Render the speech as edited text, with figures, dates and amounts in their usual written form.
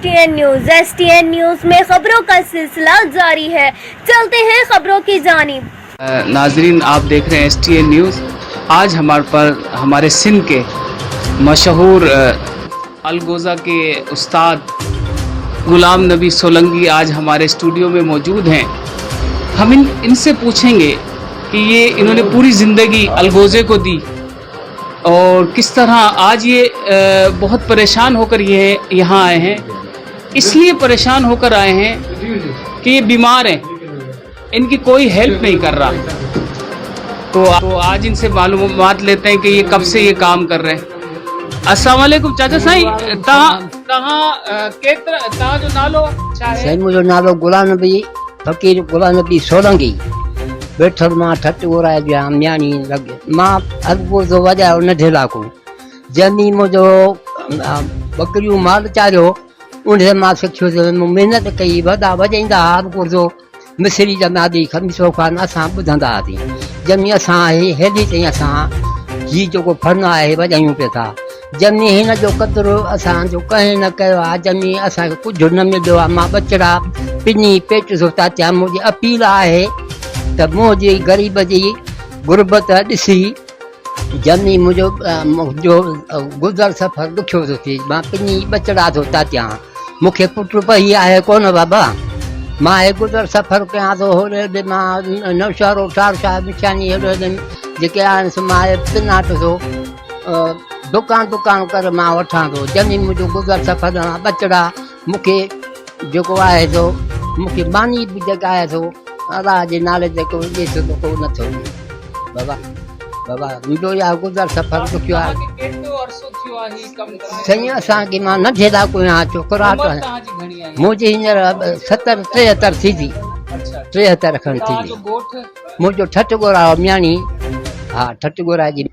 STN news में खबरों का सिलसिला जारी है। चलते हैं खबरों की जानिब। नाजरीन, आप देख रहे हैं एसटीएन न्यूज़। आज हमारे सिंध के मशहूर अलगोज़ा के उस्ताद गुलाम नबी सोलंकी आज हमारे स्टूडियो में मौजूद हैं। हम इनसे पूछेंगे कि ये इन्होंने पूरी ज़िंदगी अलगोज़े को दी और किस तरह आज ये बहुत परेशान होकर ये यहाँ आए हैं। इसलिए परेशान होकर आए हैं कि ये बीमार हैं, इनकी कोई हेल्प नहीं कर रहा। तो आज इनसे मालूमात लेते हैं कि ये कब से ये काम कर रहे हैं। अस्सलाम वालेकुम चाचा साईं, तव्हां जो नालो छा है? साईं मुंहिंजो नालो गुलाम नबी फ़कीर गुलाम नबी सोलंकी। वेठल मां ठट गोराए जा म्याणी लॻे मां अॻिपो जो वॼायो नंढे लाको जंहिंमें मुंहिंजो बकरियूं माल चारियो उन मां सिखियो। महिनत कई, वॾा वॼाईंदा हुआ अॻिपो जो मिस्री जमादी खमीसो खान असां ॿुधंदा हुआसीं। जंहिंमें असां हेॾी ताईं असां जी जेको फन आहे वॼायूं पिया था। जंहिंमें हिन जो क़दुरु असांजो कंहिं न कयो आहे। जंहिंमें असांखे कुझु न मिलियो आहे। मां बचड़ा पिनी पेट जो था चाहियां। मुंहिंजी अपील आहे त मुंहिंजी ग़रीब जी गुरबत ॾिसी जंहिंमें मुंहिंजो गुज़र सफ़र ॾुखियो थो थिए। मां पिनी बचड़ा थो था चाहियां। मूंखे पुटु पही आहे कोन बाबा। मां हे गुज़र सफ़र कयां थो। होॾे मां नौशहरो ठारशाह निशानी हेॾे जेके आहिनि सो मां पिनाट थो दुकान करे मां वठां थो। जंहिंमें मुंहिंजो गुज़र सफ़र बचड़ा मूंखे जेको आहे सो मूंखे मानी बि जेका आहे सो अलाह जे नाले ते को ॾिए थो त को नथो ॾिए बाबा। मुंहिंजो इहा गुज़र सफ़र ॾुखियो आहे। साईं असांखे मां नंढे लाको आहियां छोकिरा मुंहिंजी हींअर 73 थी थी 73 खनि थी थी। मुंहिंजो ठठ गोरा म्याणी। हा ठठ गोरा जी